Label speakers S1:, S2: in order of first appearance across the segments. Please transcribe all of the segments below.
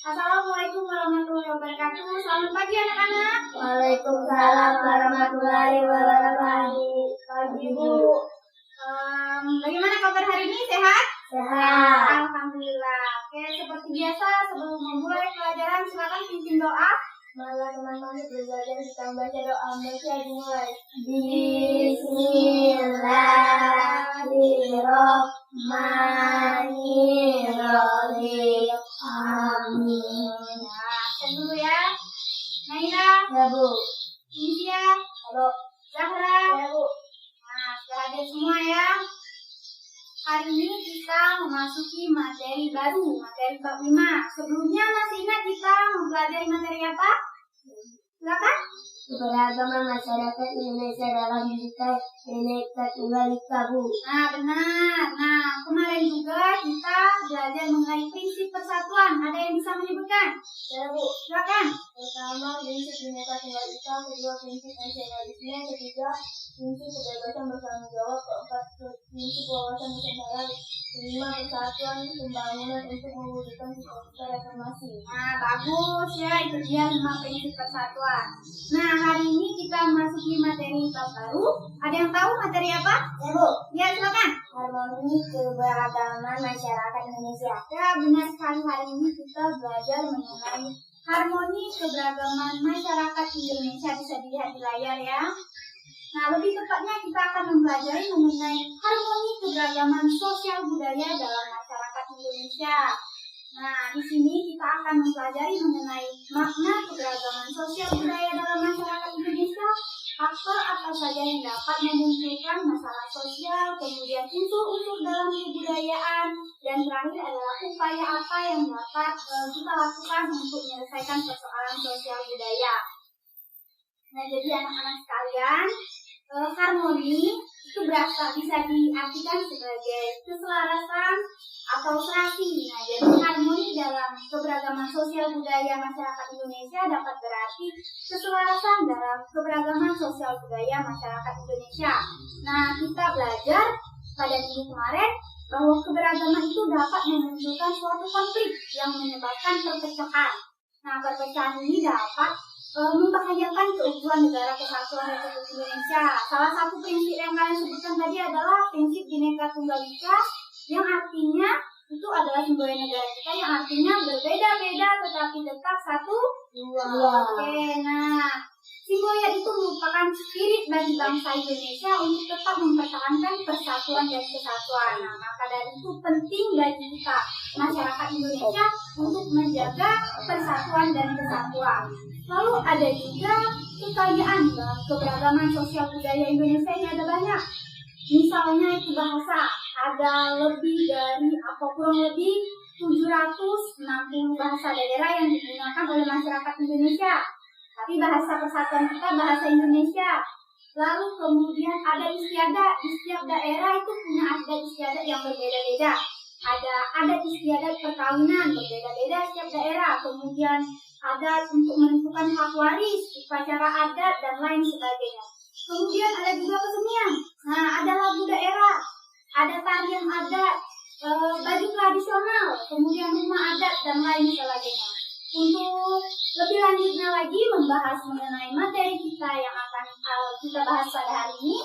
S1: Assalamualaikum warahmatullahi wabarakatuh. Selamat pagi anak-anak.
S2: Waalaikumsalam warahmatullahi wabarakatuh.
S1: Pagi Bu. Bagaimana kabar hari ini? Sehat?
S2: Sehat.
S1: Alhamdulillah. Oke, seperti biasa sebelum memulai pelajaran silakan pimpin doa.
S2: Mari teman-teman belajar kita baca doa baca dimulai. Bismillahirrahmanirrahim. Amin.
S1: Nah, dulu ya. Naila.
S2: Ya Bu.
S1: Insia.
S2: Halo.
S1: Zahra.
S2: Ya Bu.
S1: Nah, sudah hadir semua ya. Hari ini kita memasuki materi baru, materi bab 5. Sebelumnya masih ingat kita mempelajari materi apa? Silakan.
S2: Keberagaman masyarakat Indonesia dalam Bhinneka Tunggal Ika Bu.
S1: Nah, benar. Nah, kemarin juga kita belajar mengenai prinsip persatuan. Ada yang bisa menyebutkan?
S2: Ya Bu.
S1: Silakan.
S2: Pertama, prinsip Bhinneka Tunggal Ika. Kedua, prinsip nasionalisme. Ketiga, prinsip kebebasan bertanggung jawab. Keempat, prinsip wawasan nusantara. Kelima, persatuan pembangunan untuk mewujudkan cita-cita reformasi.
S1: Nah, bagus ya. Itu dia 5 prinsip persatuan. Nah, hari ini kita memasuki materi bab baru. Ada yang tahu materi apa?
S2: Ya Bu.
S1: Ya, silakan.
S2: Harmoni keberagaman masyarakat Indonesia.
S1: Ya, benar sekali. Hari ini kita belajar mengenai harmoni keberagaman masyarakat Indonesia. Bisa dilihat di layar ya. Nah, lebih tepatnya kita akan mempelajari mengenai harmoni keberagaman sosial budaya dalam masyarakat Indonesia. Nah, di sini kita akan mempelajari mengenai makna keberagaman sosial budaya dalam masyarakat Indonesia, faktor apa saja yang dapat memunculkan masalah sosial, kemudian unsur-unsur dalam kebudayaan, dan terakhir adalah upaya apa yang dapat kita lakukan untuk menyelesaikan persoalan sosial budaya. Nah, jadi anak-anak sekalian, harmoni itu bisa diartikan sebagai keselarasan atau serasi. Nah, jadi harmoni dalam keberagaman sosial budaya masyarakat Indonesia dapat berarti keselarasan dalam keberagaman sosial budaya masyarakat Indonesia. Nah, kita belajar pada minggu kemarin bahwa keberagaman itu dapat memunculkan suatu konflik yang menyebabkan perpecahan. Nah, perpecahan ini dapat membahayakan keutuhan negara kesatuan Republik Indonesia. Salah satu prinsip yang kalian sebutkan tadi adalah prinsip Bhinneka Tunggal Ika, yang artinya itu adalah simbol negara kita, yang artinya berbeda-beda tetapi tetap satu dua. Oke, nah simbolnya itu merupakan spirit bagi bangsa Indonesia untuk tetap mempertahankan persatuan dan kesatuan. Nah, maka dari itu penting bagi kita masyarakat Indonesia untuk menjaga persatuan dan kesatuan. Lalu ada juga kekayaan keberagaman sosial budaya Indonesia ini ada banyak. Misalnya itu bahasa, ada lebih dari kurang lebih 760 bahasa daerah yang digunakan oleh masyarakat Indonesia. Tapi bahasa persatuan kita bahasa Indonesia. Lalu kemudian ada istiadat, di setiap daerah itu punya adat istiadat yang berbeda-beda. Ada adat istiadat perkawinan berbeda-beda setiap daerah. Kemudian adat untuk menentukan hak waris, upacara adat dan lain sebagainya. Kemudian ada juga kesenian. Nah, ada lagu daerah, ada tarian adat, baju tradisional, kemudian rumah adat dan lain sebagainya. Untuk lebih lanjutnya lagi membahas mengenai materi kita yang akan kita bahas pada hari ini,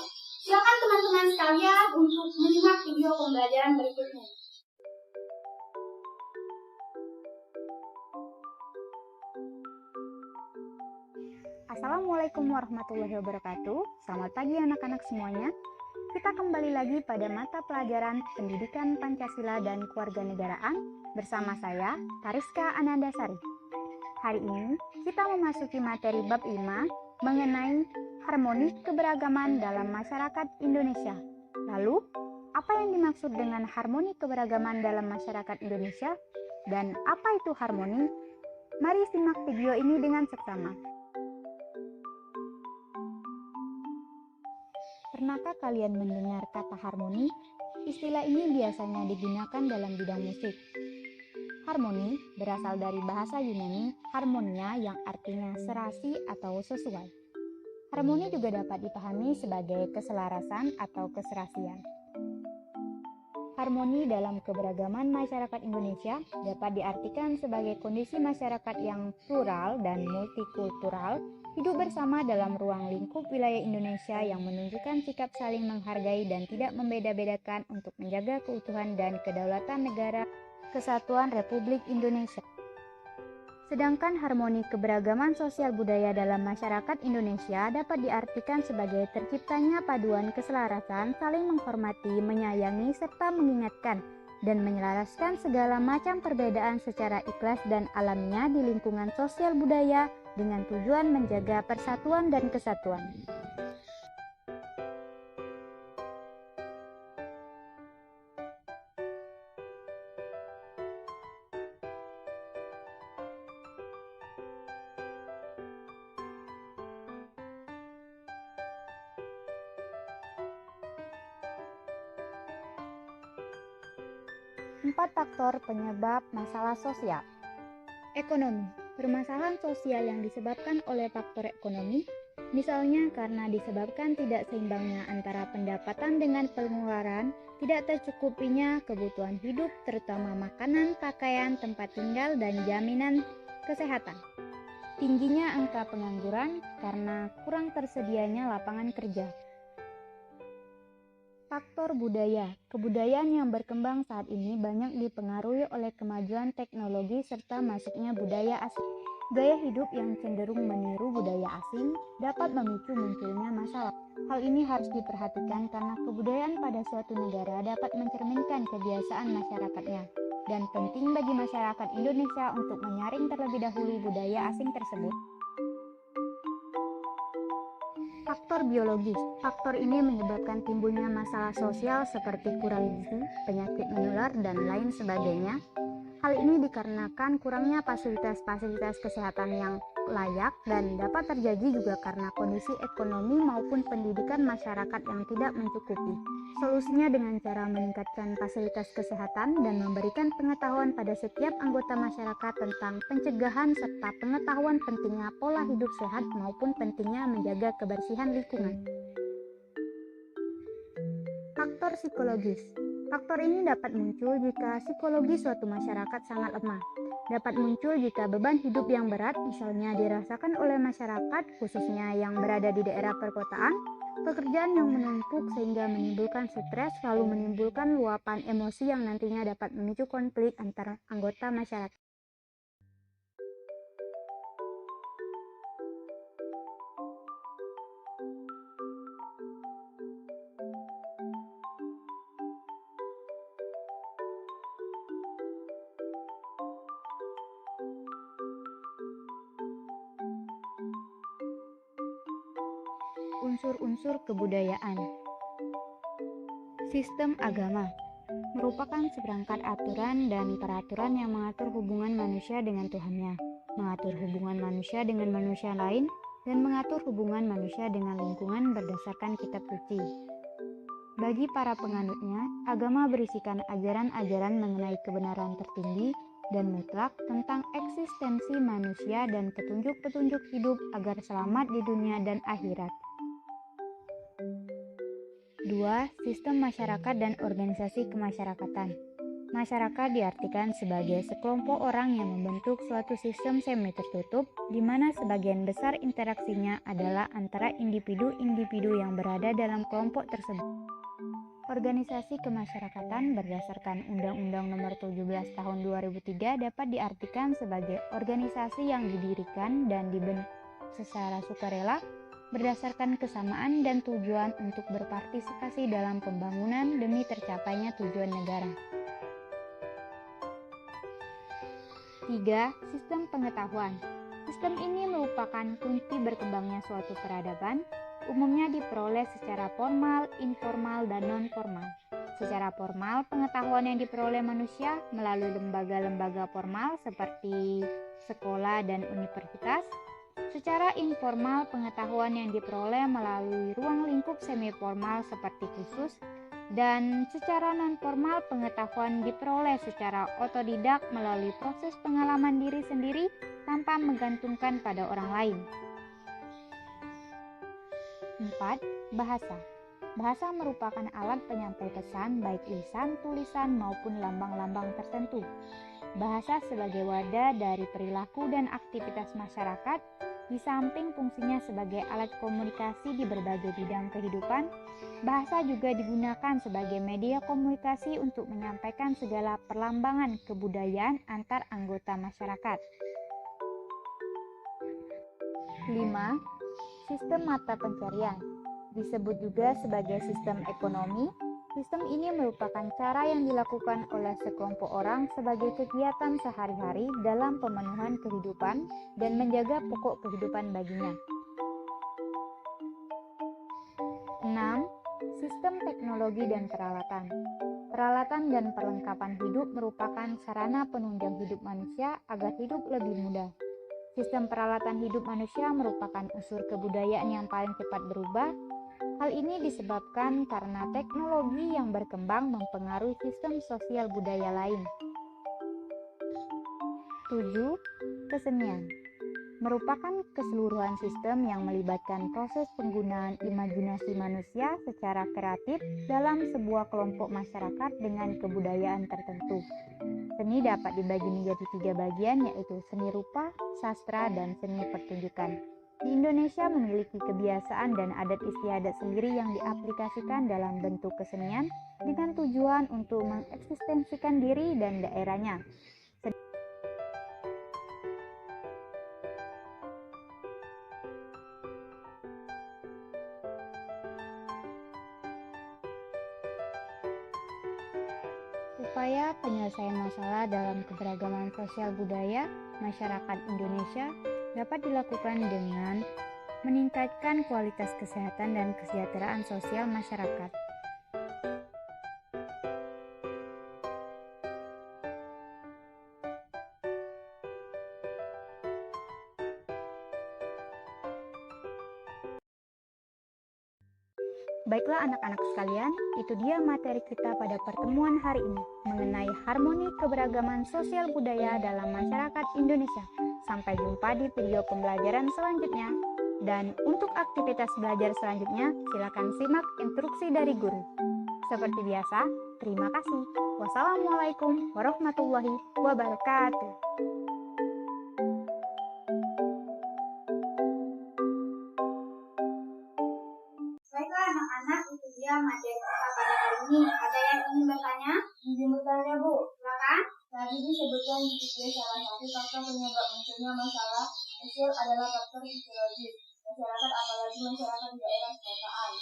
S1: silakan teman-teman sekalian untuk menyimak video pembelajaran berikut ini.
S3: Assalamualaikum warahmatullahi wabarakatuh. Selamat pagi anak-anak semuanya. Kita kembali lagi pada mata pelajaran Pendidikan Pancasila dan Kewarganegaraan bersama saya, Tariska Anandasari. Hari ini kita memasuki materi bab 5 mengenai harmoni keberagaman dalam masyarakat Indonesia. Lalu, apa yang dimaksud dengan harmoni keberagaman dalam masyarakat Indonesia? Dan apa itu harmoni? Mari simak video ini dengan seksama. Pernahkah kalian mendengar kata harmoni? Istilah ini biasanya digunakan dalam bidang musik. Harmoni berasal dari bahasa Yunani harmonia yang artinya serasi atau sesuai. Harmoni juga dapat dipahami sebagai keselarasan atau keserasian. Harmoni dalam keberagaman masyarakat Indonesia dapat diartikan sebagai kondisi masyarakat yang plural dan multikultural, hidup bersama dalam ruang lingkup wilayah Indonesia yang menunjukkan sikap saling menghargai dan tidak membeda-bedakan untuk menjaga keutuhan dan kedaulatan negara Kesatuan Republik Indonesia. Sedangkan harmoni keberagaman sosial budaya dalam masyarakat Indonesia dapat diartikan sebagai terciptanya paduan keselarasan, saling menghormati, menyayangi, serta mengingatkan dan menyelaraskan segala macam perbedaan secara ikhlas dan alamiah di lingkungan sosial budaya dengan tujuan menjaga persatuan dan kesatuan. Empat faktor penyebab masalah sosial. Ekonomi. Permasalahan sosial yang disebabkan oleh faktor ekonomi, misalnya karena disebabkan tidak seimbangnya antara pendapatan dengan pengeluaran, tidak tercukupinya kebutuhan hidup terutama makanan, pakaian, tempat tinggal, dan jaminan kesehatan. Tingginya angka pengangguran karena kurang tersedianya lapangan kerja. Faktor budaya. Kebudayaan yang berkembang saat ini banyak dipengaruhi oleh kemajuan teknologi serta masuknya budaya asing. Gaya hidup yang cenderung meniru budaya asing dapat memicu munculnya masalah. Hal ini harus diperhatikan karena kebudayaan pada suatu negara dapat mencerminkan kebiasaan masyarakatnya, dan penting bagi masyarakat Indonesia untuk menyaring terlebih dahulu budaya asing tersebut. Faktor biologis. Faktor ini menyebabkan timbulnya masalah sosial seperti kurang gizi, penyakit menular, dan lain sebagainya. Hal ini dikarenakan kurangnya fasilitas-fasilitas kesehatan yang layak dan dapat terjadi juga karena kondisi ekonomi maupun pendidikan masyarakat yang tidak mencukupi. Solusinya dengan cara meningkatkan fasilitas kesehatan dan memberikan pengetahuan pada setiap anggota masyarakat tentang pencegahan serta pengetahuan pentingnya pola hidup sehat maupun pentingnya menjaga kebersihan lingkungan. Faktor psikologis. Faktor ini dapat muncul jika psikologi suatu masyarakat sangat lemah. Dapat muncul jika beban hidup yang berat misalnya dirasakan oleh masyarakat khususnya yang berada di daerah perkotaan, pekerjaan yang menumpuk sehingga menimbulkan stres lalu menimbulkan luapan emosi yang nantinya dapat memicu konflik antar anggota masyarakat. Unsur-unsur kebudayaan. Sistem agama merupakan seperangkat aturan dan peraturan yang mengatur hubungan manusia dengan Tuhannya, mengatur hubungan manusia dengan manusia lain, dan mengatur hubungan manusia dengan lingkungan berdasarkan kitab suci. Bagi para penganutnya, agama berisikan ajaran-ajaran mengenai kebenaran tertinggi dan mutlak tentang eksistensi manusia dan petunjuk-petunjuk hidup agar selamat di dunia dan akhirat. 2. Sistem masyarakat dan organisasi kemasyarakatan. Masyarakat diartikan sebagai sekelompok orang yang membentuk suatu sistem semi tertutup di mana sebagian besar interaksinya adalah antara individu-individu yang berada dalam kelompok tersebut. Organisasi kemasyarakatan berdasarkan Undang-Undang Nomor 17 Tahun 2003 dapat diartikan sebagai organisasi yang didirikan dan dibentuk secara sukarela berdasarkan kesamaan dan tujuan untuk berpartisipasi dalam pembangunan demi tercapainya tujuan negara. 3. Sistem pengetahuan. Sistem ini merupakan kunci berkembangnya suatu peradaban, umumnya diperoleh secara formal, informal, dan non-formal. Secara formal, pengetahuan yang diperoleh manusia melalui lembaga-lembaga formal seperti sekolah dan universitas. Secara informal, pengetahuan yang diperoleh melalui ruang lingkup semi-formal seperti kursus, dan secara non-formal, pengetahuan diperoleh secara otodidak melalui proses pengalaman diri sendiri tanpa menggantungkan pada orang lain. 4. Bahasa. Bahasa merupakan alat penyampai pesan baik lisan, tulisan maupun lambang-lambang tertentu. Bahasa sebagai wadah dari perilaku dan aktivitas masyarakat, di samping fungsinya sebagai alat komunikasi di berbagai bidang kehidupan, bahasa juga digunakan sebagai media komunikasi untuk menyampaikan segala perlambangan kebudayaan antar anggota masyarakat. 5. Sistem mata pencarian disebut juga sebagai sistem ekonomi. Sistem ini merupakan cara yang dilakukan oleh sekelompok orang sebagai kegiatan sehari-hari dalam pemenuhan kehidupan dan menjaga pokok kehidupan baginya. 6. Sistem teknologi dan peralatan. Peralatan dan perlengkapan hidup merupakan sarana penunjang hidup manusia agar hidup lebih mudah. Sistem peralatan hidup manusia merupakan unsur kebudayaan yang paling cepat berubah. Hal ini disebabkan karena teknologi yang berkembang mempengaruhi sistem sosial budaya lain. 7. Kesenian merupakan keseluruhan sistem yang melibatkan proses penggunaan imajinasi manusia secara kreatif dalam sebuah kelompok masyarakat dengan kebudayaan tertentu. Seni dapat dibagi menjadi 3 bagian, yaitu seni rupa, sastra, dan seni pertunjukan. Di Indonesia memiliki kebiasaan dan adat istiadat sendiri yang diaplikasikan dalam bentuk kesenian dengan tujuan untuk mengeksistensikan diri dan daerahnya. Upaya penyelesaian masalah dalam keberagaman sosial budaya masyarakat Indonesia dapat dilakukan dengan meningkatkan kualitas kesehatan dan kesejahteraan sosial masyarakat. Baiklah anak-anak sekalian, itu dia materi kita pada pertemuan hari ini mengenai harmoni keberagaman sosial budaya dalam masyarakat Indonesia. Sampai jumpa di video pembelajaran selanjutnya. Dan untuk aktivitas belajar selanjutnya, silakan simak instruksi dari guru. Seperti biasa, terima kasih. Wassalamualaikum warahmatullahi wabarakatuh.
S1: Baiklah anak-anak, itu dia materi kita pada hari ini. Ada yang ingin bertanya?
S2: Izin bertanya, Bu.
S1: Silakan.
S2: Tadi disebutkan di salah satu faktor penyebab munculnya masalah sosial adalah faktor psikologis masyarakat, apalagi masyarakat di daerah perkotaan.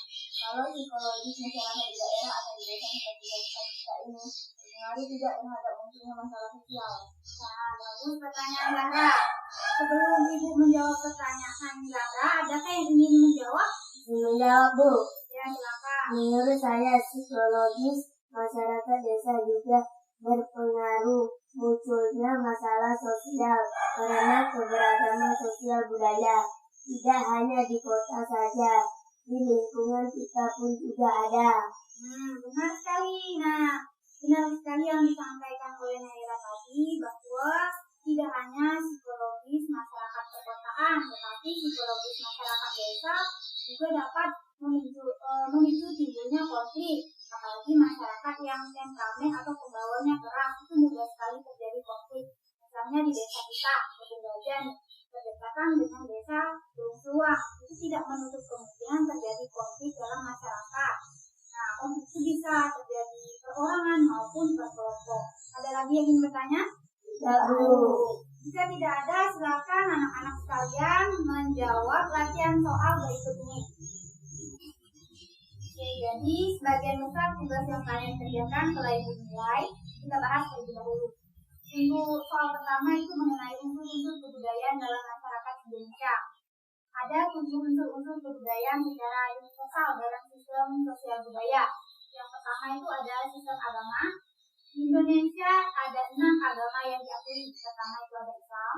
S2: Kalau psikologis masyarakat di daerah atau di desa seperti desa kita ini berpengaruh tidak terhadap munculnya masalah sosial.
S1: Nah, bagus pertanyaan Zahra. Sebelum Ibu menjawab pertanyaan Zahra, adakah yang ingin menjawab?
S2: Menjawab, Bu.
S1: Ya, silakan.
S2: Menurut saya, psikologis masyarakat desa juga berpengaruh munculnya masalah sosial karena keberagaman sosial budaya. Tidak hanya di kota saja, di lingkungan kita pun juga ada.
S1: Benar sekali. Nah, benar sekali yang disampaikan oleh Naira tadi, bahwa tidak hanya psikologis masyarakat perkotaan, tetapi psikologis masyarakat desa juga dapat memicu timbulnya konflik. Apalagi masyarakat yang temperamen atau pembawanya keras, itu mudah sekali terjadi konflik. Misalnya di desa kita, Kedunggajan, berdekatan dengan desa Bungsuang, itu tidak menutup kemungkinan terjadi konflik dalam masyarakat. Nah, konflik itu bisa terjadi perorangan maupun berkelompok. Ada lagi yang ingin bertanya?
S2: Tidak, Bu.
S1: Jika tidak ada, silakan anak-anak sekalian menjawab latihan soal berikut ini. Oke, jadi sebagian besar tugas yang kalian kerjakan telah Ibu nilai, kita bahas terlebih dahulu. Untuk soal pertama itu mengenai unsur-unsur kebudayaan dalam masyarakat Indonesia. Ada 7 unsur-unsur kebudayaan secara universal dalam sistem sosial budaya. Yang pertama itu ada sistem agama. Di Indonesia ada 6 agama yang diakui. Pertama itu ada Islam,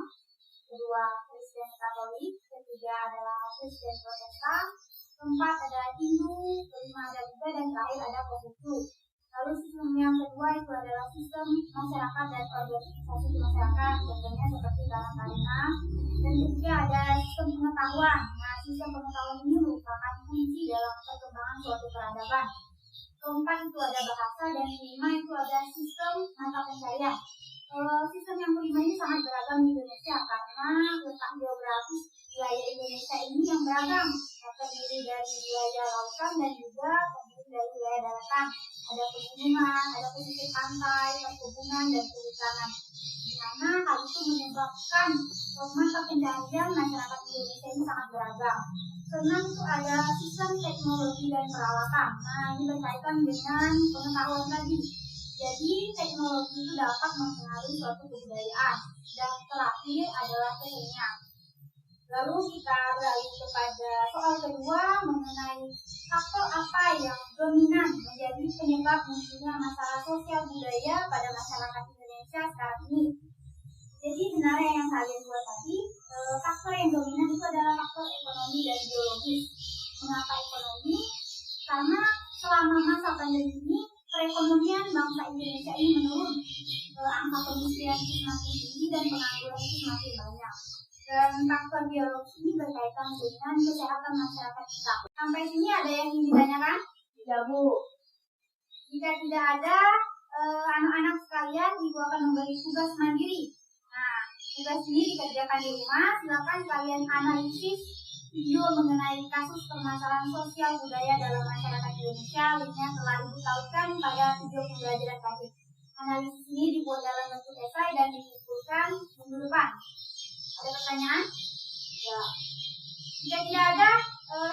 S1: kedua Kristen Katolik, ketiga adalah Kristen Protestan, keempat ada Hindu, kelima ada Buddha, dan terakhir ada Konghucu. Lalu sistem yang kedua itu adalah sistem masyarakat dan organisasi masyarakat, contohnya seperti Karang Taruna. Dan ketiga ada sistem pengetahuan. Nah, sistem pengetahuan ini merupakan kunci dalam perkembangan suatu peradaban. Keempat itu ada bahasa, dan kelima itu ada sistem mata pencarian. Sistem yang kelima ini sangat beragam di Indonesia karena letak geografis wilayah Indonesia ini yang beragam, terdiri dari wilayah lautan dan juga terdiri dari wilayah daratan. Ada pegunungan, ada pesisir pantai, perkebunan, dan kehutanan. Di mana hal itu menyebabkan mata pencarian masyarakat Indonesia ini sangat beragam. Keenam itu ada sistem teknologi dan peralatan. Nah, ini berkaitan dengan pengetahuan tadi. Jadi, teknologi itu dapat mempengaruhi suatu kebudayaan. Dan terakhir adalah kesenian. Lalu kita beralih kepada soal kedua mengenai faktor apa yang dominan menjadi penyebab munculnya masalah sosial budaya pada masyarakat Indonesia saat ini. Jadi sebenarnya yang kalian buat tadi, faktor yang dominan itu adalah faktor ekonomi dan biologis. Mengapa ekonomi? Karena selama masa pandemi ini, perekonomian bangsa Indonesia ini menurun. Angka kemiskinan itu semakin tinggi dan pengangguran itu semakin banyak. Dan faktor biologis ini berkaitan dengan kesehatan masyarakat kita. Sampai sini ada yang ingin ditanyakan?
S2: Tidak, Bu.
S1: Jika tidak ada, anak-anak sekalian, Ibu akan memberi tugas mandiri. Nah, tugas ini dikerjakan di rumah. Silakan kalian analisis video mengenai kasus permasalahan sosial budaya dalam masyarakat Indonesia. Linknya telah Ibu tautkan pada video pembelajaran tadi. Analisis ini dibuat dalam bentuk esai dan dikumpulkan minggu depan. Ada pertanyaan? Ya. Jika tidak ada,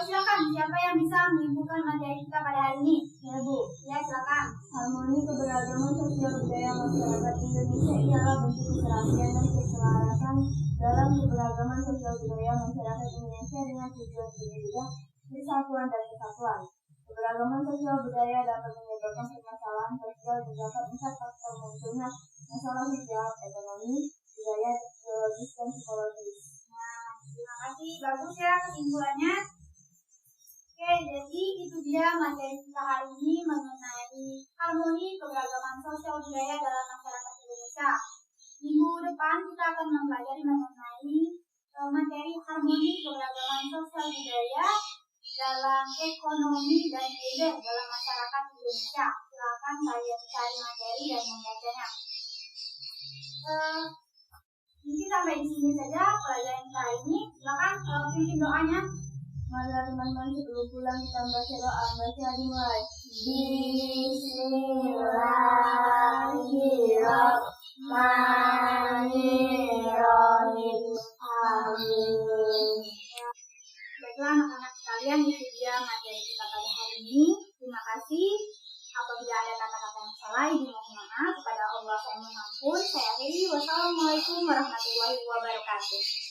S1: silakan. Siapa yang bisa menyimpulkan materi kita pada hari ini?
S2: Ya, Bu.
S1: Ya, silakan.
S2: Harmoni keberagaman sosial budaya masyarakat Indonesia ialah bentuk keserasian dan keselarasan dalam keberagaman sosial budaya masyarakat Indonesia dengan tujuan berbeda, persatuan dan kesatuan. Keberagaman sosial budaya dapat menyebabkan permasalahan sosial dan dapat empat faktor munculnya masalah sosial, ekonomi, budaya, biologis, dan psikologis.
S1: Nah, terima kasih. Bagus ya kesimpulannya. Oke, jadi itu dia materi kita hari ini mengenai harmoni keberagaman sosial budaya dalam masyarakat Indonesia. Minggu depan kita akan mempelajari mengenai materi harmoni keberagaman sosial budaya dalam ekonomi dan gender dalam masyarakat Indonesia. Silakan kalian cari materi dan membacanya. Mungkin sampai di sini saja pelajaran kali ini. Silakan pimpin doanya.
S2: Marilah teman-teman sebelum pulang kita membaca doa. Baca dimulai. Bismillahirrahmanirrahim. Amin.
S1: Baiklah anak-anak sekalian, itu dia materi kita pada hari ini. Terima kasih. Apabila ada kata-kata yang salah, dimohon maaf. Kepada Allah saya mohon ampun. Saya akhiri. Wassalamualaikum warahmatullahi wabarakatuh.